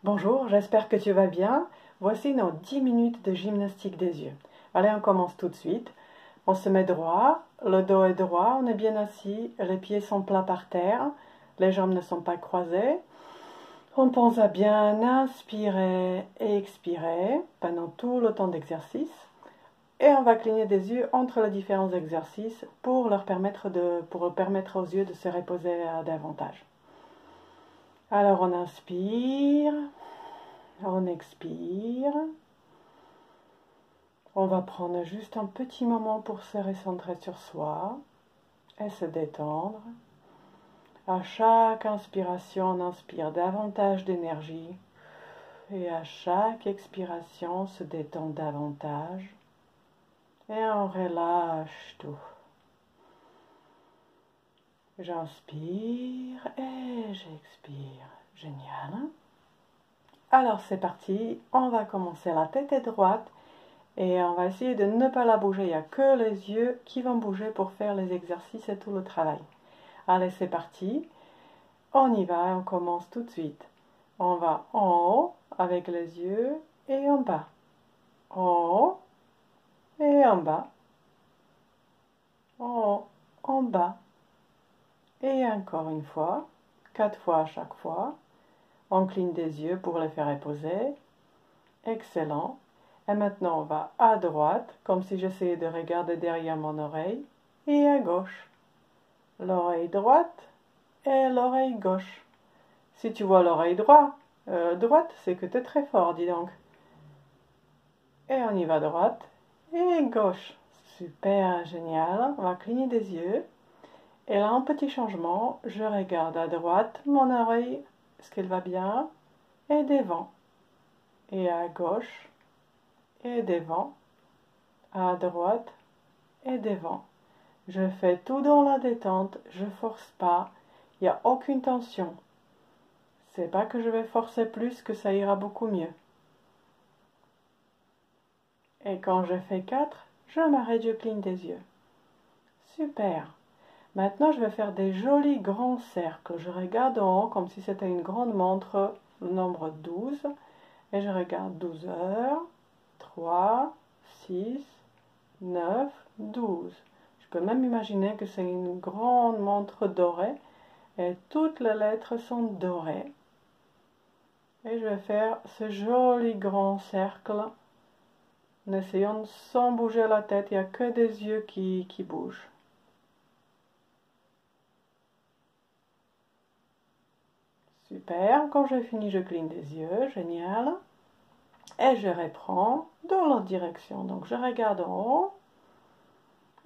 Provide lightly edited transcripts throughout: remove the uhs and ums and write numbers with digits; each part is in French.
Bonjour, j'espère que tu vas bien. Voici nos 10 minutes de gymnastique des yeux. Allez, on commence tout de suite. On se met droit, le dos est droit, on est bien assis, les pieds sont plats par terre, les jambes ne sont pas croisées. On pense à bien inspirer et expirer pendant tout le temps d'exercice. Et on va cligner des yeux entre les différents exercices pour permettre aux yeux de se reposer davantage. Alors on inspire, on expire. On va prendre juste un petit moment pour se recentrer sur soi et se détendre. À chaque inspiration, on inspire davantage d'énergie et à chaque expiration, on se détend davantage et on relâche tout. J'inspire et j'expire. Génial. Alors c'est parti, on va commencer. La tête est droite et on va essayer de ne pas la bouger. Il n'y a que les yeux qui vont bouger pour faire les exercices et tout le travail. Allez, c'est parti. On y va et on commence tout de suite. On va en haut avec les yeux et en bas. En haut et en bas. En haut, en bas. Et encore une fois, 4 fois à chaque fois. On cligne des yeux pour les faire reposer. Excellent. Et maintenant, on va à droite, comme si j'essayais de regarder derrière mon oreille, et à gauche. L'oreille droite et l'oreille gauche. Si tu vois l'oreille droite, c'est que tu es très fort, dis donc. Et on y va droite et gauche. Super, génial. On va cligner des yeux. Et là, un petit changement, je regarde à droite mon oreille, est-ce qu'elle va bien? Et devant. Et à gauche, et devant. À droite, et devant. Je fais tout dans la détente, je force pas, il n'y a aucune tension. C'est pas que je vais forcer plus que ça ira beaucoup mieux. Et quand je fais 4, je m'arrête, je cligne des yeux. Super. Maintenant, je vais faire des jolis grands cercles. Je regarde en haut comme si c'était une grande montre, le nombre 12. Et je regarde 12 heures, 3, 6, 9, 12. Je peux même imaginer que c'est une grande montre dorée. Et toutes les lettres sont dorées. Et je vais faire ce joli grand cercle en essayant sans bouger la tête. Il n'y a que des yeux qui bougent. Super, quand j'ai fini, je cligne des yeux, génial. Et je reprends dans l'autre direction. Donc je regarde en haut.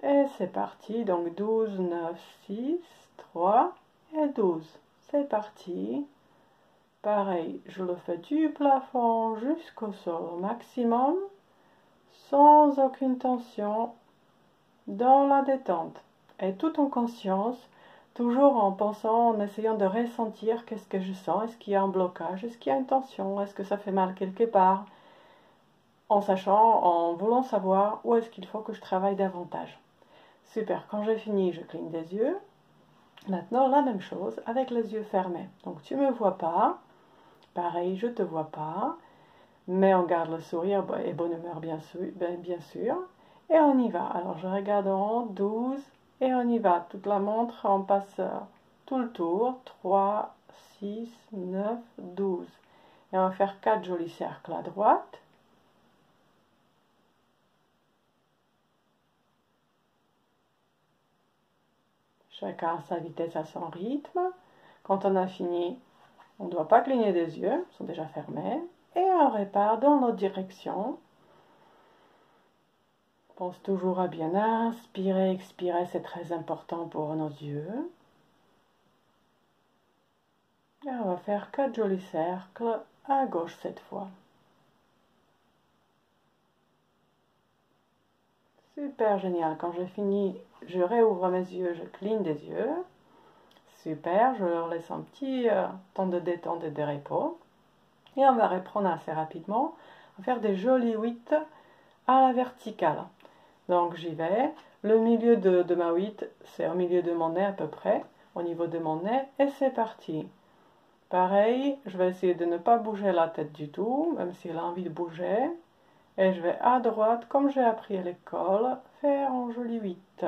Et c'est parti. Donc 12, 9, 6, 3 et 12. C'est parti. Pareil, je le fais du plafond jusqu'au sol au maximum, sans aucune tension, dans la détente. Et tout en conscience, toujours en pensant, en essayant de ressentir qu'est-ce que je sens, est-ce qu'il y a un blocage, est-ce qu'il y a une tension, est-ce que ça fait mal quelque part, en sachant, en voulant savoir où est-ce qu'il faut que je travaille davantage. Super, quand j'ai fini, je cligne des yeux. Maintenant, la même chose avec les yeux fermés. Donc tu ne me vois pas, pareil, je ne te vois pas, mais on garde le sourire et bonne humeur bien sûr. Et on y va. Alors je regarde en haut, 12, et on y va. Toute la montre, on passe tout le tour, 3, 6, 9, 12. Et on va faire 4 jolis cercles à droite. Chacun à sa vitesse, à son rythme. Quand on a fini, on ne doit pas cligner des yeux, ils sont déjà fermés. Et on repart dans l'autre direction. Pense toujours à bien inspirer, expirer, c'est très important pour nos yeux. Et on va faire 4 jolis cercles à gauche cette fois. Super génial. Quand j'ai fini, je réouvre mes yeux, je cligne des yeux. Super, je leur laisse un petit temps de détente et de repos. Et on va reprendre assez rapidement. On va faire des jolis 8 à la verticale. Donc j'y vais. Le milieu de ma 8, c'est au milieu de mon nez à peu près, au niveau de mon nez. Et c'est parti. Pareil, je vais essayer de ne pas bouger la tête du tout, même s'il a envie de bouger. Et je vais à droite, comme j'ai appris à l'école, faire un joli 8.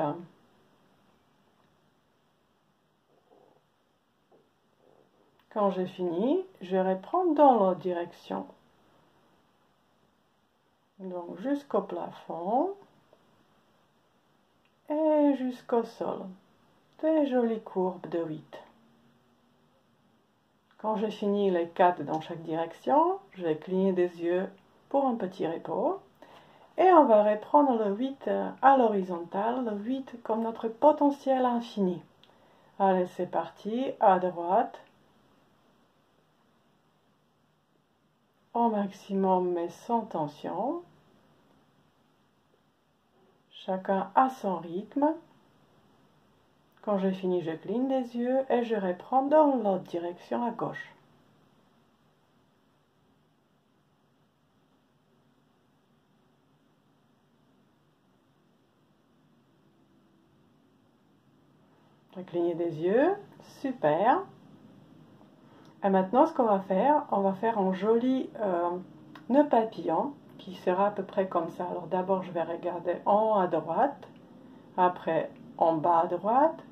Quand j'ai fini, je vais reprendre dans l'autre direction. Donc jusqu'au plafond et jusqu'au sol. Des jolies courbes de 8. Quand j'ai fini les 4 dans chaque direction, je vais cligner des yeux pour un petit repos. Et on va reprendre le 8 à l'horizontale, le 8 comme notre potentiel infini. Allez, c'est parti, à droite. Au maximum mais sans tension. Chacun à son rythme. Quand j'ai fini, je cligne des yeux et je reprends dans l'autre direction à gauche. Je cligne des yeux, super. Et maintenant, ce qu'on va faire, on va faire un joli nœud papillon qui sera à peu près comme ça. Alors d'abord, je vais regarder en haut à droite, après en bas à droite,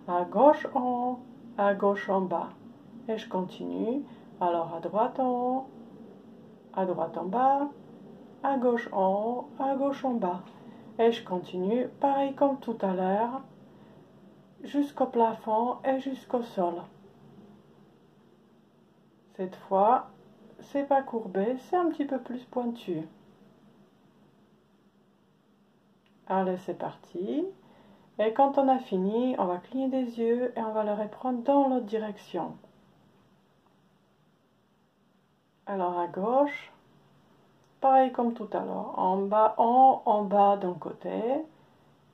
à gauche en haut, à gauche en bas. Et je continue. Alors à droite en haut, à droite en bas, à gauche en haut, à gauche en bas. Et je continue, pareil comme tout à l'heure, jusqu'au plafond et jusqu'au sol. Cette fois, c'est pas courbé, c'est un petit peu plus pointu. Allez, c'est parti. Et quand on a fini, on va cligner des yeux et on va le reprendre dans l'autre direction. Alors à gauche, pareil comme tout à l'heure, en bas, en bas d'un côté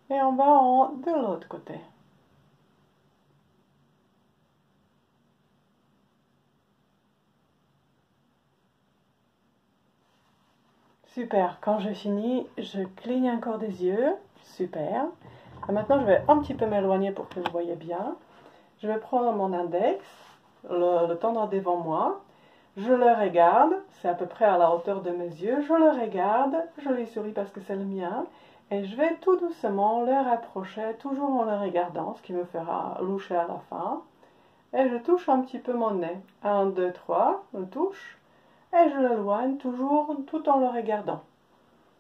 et en bas, en de l'autre côté. Super, quand j'ai fini, je cligne encore des yeux, super. Et maintenant, je vais un petit peu m'éloigner pour que vous voyez bien. Je vais prendre mon index, le tendre devant moi. Je le regarde, c'est à peu près à la hauteur de mes yeux. Je le regarde, je lui souris parce que c'est le mien. Et je vais tout doucement le rapprocher, toujours en le regardant, ce qui me fera loucher à la fin. Et je touche un petit peu mon nez. 1, 2, 3, je touche. Et je l'éloigne toujours tout en le regardant.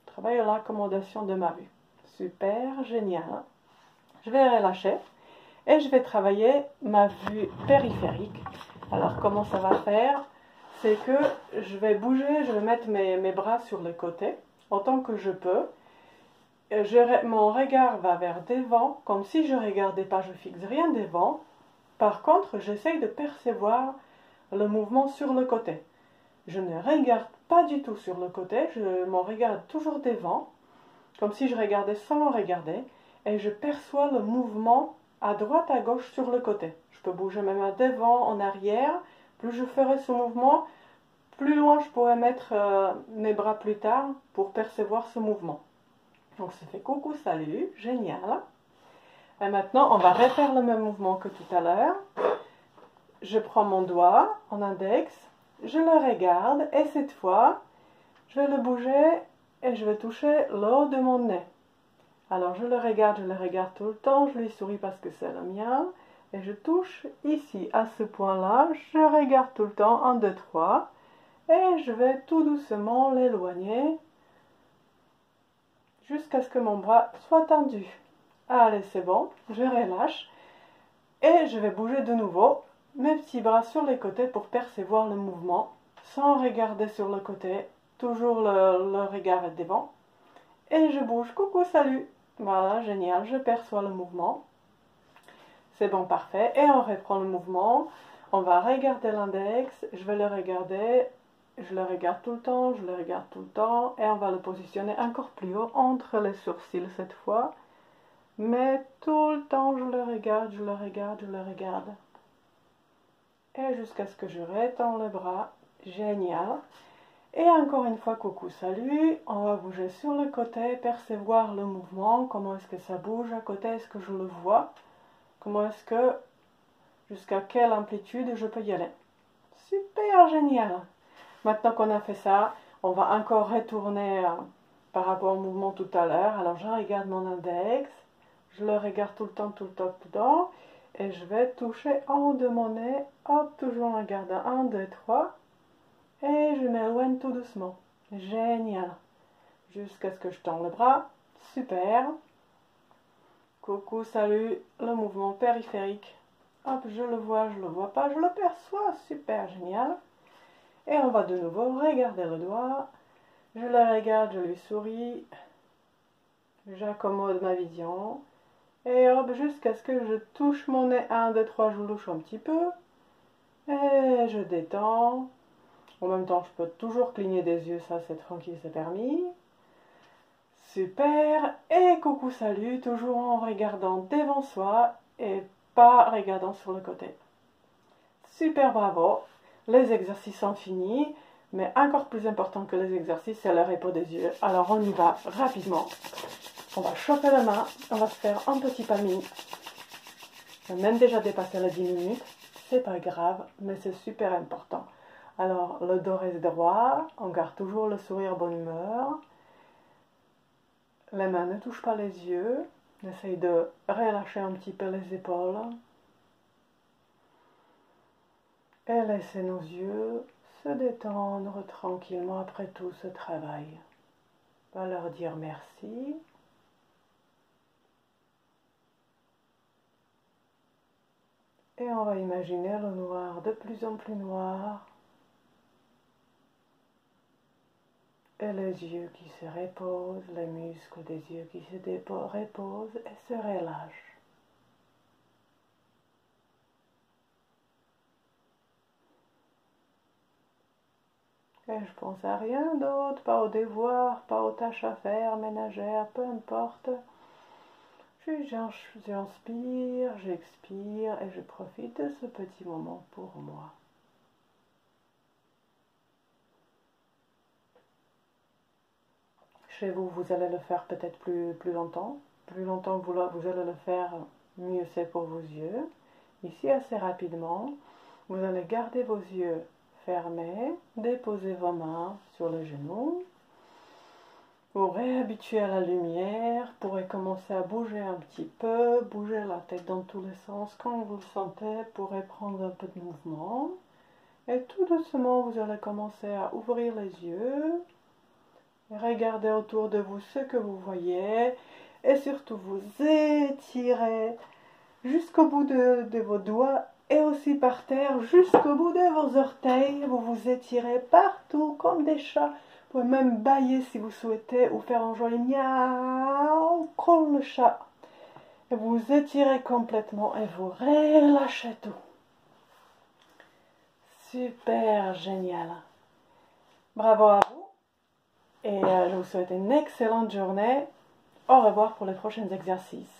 Travail à l'accommodation de ma vue. Super, génial. Je vais relâcher et je vais travailler ma vue périphérique. Alors comment ça va faire? C'est que je vais bouger, je vais mettre mes bras sur les côtés autant que je peux. Mon regard va vers devant, comme si je ne regardais pas, je fixe rien devant. Par contre, j'essaye de percevoir le mouvement sur le côté. Je ne regarde pas du tout sur le côté, je m'en regarde toujours devant, comme si je regardais sans regarder, et je perçois le mouvement à droite, à gauche, sur le côté. Je peux bouger même à devant, en arrière. Plus je ferai ce mouvement, plus loin je pourrai mettre mes bras plus tard pour percevoir ce mouvement. Donc ça fait coucou, salut, génial. Et maintenant, on va refaire le même mouvement que tout à l'heure. Je prends mon doigt en index, je le regarde et cette fois, je vais le bouger et je vais toucher le haut de mon nez. Alors je le regarde tout le temps, je lui souris parce que c'est le mien. Et je touche ici, à ce point-là, je regarde tout le temps, 1, 2, 3. Et je vais tout doucement l'éloigner jusqu'à ce que mon bras soit tendu. Allez, c'est bon, je relâche. Et je vais bouger de nouveau mes petits bras sur les côtés pour percevoir le mouvement, sans regarder sur le côté, toujours le regard devant. Et je bouge, coucou, salut. Voilà, génial, je perçois le mouvement. C'est bon, parfait. Et on reprend le mouvement. On va regarder l'index, je vais le regarder, je le regarde tout le temps, je le regarde tout le temps. Et on va le positionner encore plus haut, entre les sourcils cette fois. Mais tout le temps, je le regarde, je le regarde, je le regarde. Et jusqu'à ce que je rétends le bras. Génial. Et encore une fois, coucou, salut. On va bouger sur le côté, percevoir le mouvement. Comment est-ce que ça bouge à côté? Est-ce que je le vois? Comment est-ce que, jusqu'à quelle amplitude je peux y aller? Super génial. Maintenant qu'on a fait ça, on va encore retourner par rapport au mouvement tout à l'heure. Alors je regarde mon index, je le regarde tout le temps, tout le temps. Et je vais toucher en haut de mon nez, hop, toujours en regardant 1, 2, 3. Et je m'éloigne tout doucement. Génial. Jusqu'à ce que je tende le bras. Super. Coucou, salut. Le mouvement périphérique. Hop, je le vois pas, je le perçois. Super, génial. Et on va de nouveau regarder le doigt. Je le regarde, je lui souris. J'accommode ma vision. Et hop, jusqu'à ce que je touche mon nez. 1, 2, 3, je louche un petit peu. Et je détends. En même temps, je peux toujours cligner des yeux, ça c'est tranquille, c'est permis. Super. Et coucou, salut, toujours en regardant devant soi et pas regardant sur le côté. Super, bravo. Les exercices sont finis, mais encore plus important que les exercices, c'est le repos des yeux. Alors on y va rapidement. On va chauffer la main, on va se faire un petit palming. On a même déjà dépassé les 10 minutes, c'est pas grave, mais c'est super important. Alors le dos reste droit, on garde toujours le sourire bonne humeur. Les mains ne touchent pas les yeux, on essaye de relâcher un petit peu les épaules. Et laisser nos yeux se détendre tranquillement après tout ce travail. On va leur dire merci. Et on va imaginer le noir de plus en plus noir. Et les yeux qui se reposent, les muscles des yeux qui se reposent et se relâchent. Et je pense à rien d'autre, pas au devoir, pas aux tâches à faire, ménagères, peu importe. J'inspire, j'expire et je profite de ce petit moment pour moi. Chez vous, vous allez le faire peut-être plus longtemps. Plus longtemps vous allez le faire, mieux c'est pour vos yeux. Ici, assez rapidement, vous allez garder vos yeux fermés, déposer vos mains sur les genoux. Vous réhabituez à la lumière, vous pourrez commencer à bouger un petit peu, bouger la tête dans tous les sens quand vous le sentez, vous pourrez prendre un peu de mouvement. Et tout doucement, vous allez commencer à ouvrir les yeux, regardez autour de vous ce que vous voyez, et surtout vous étirez jusqu'au bout de vos doigts et aussi par terre, jusqu'au bout de vos orteils. Vous vous étirez partout comme des chats. Vous pouvez même bâiller si vous souhaitez ou faire un joli miaou comme le chat. Et vous étirez complètement et vous relâchez tout. Super génial. Bravo à vous. Et je vous souhaite une excellente journée. Au revoir pour les prochains exercices.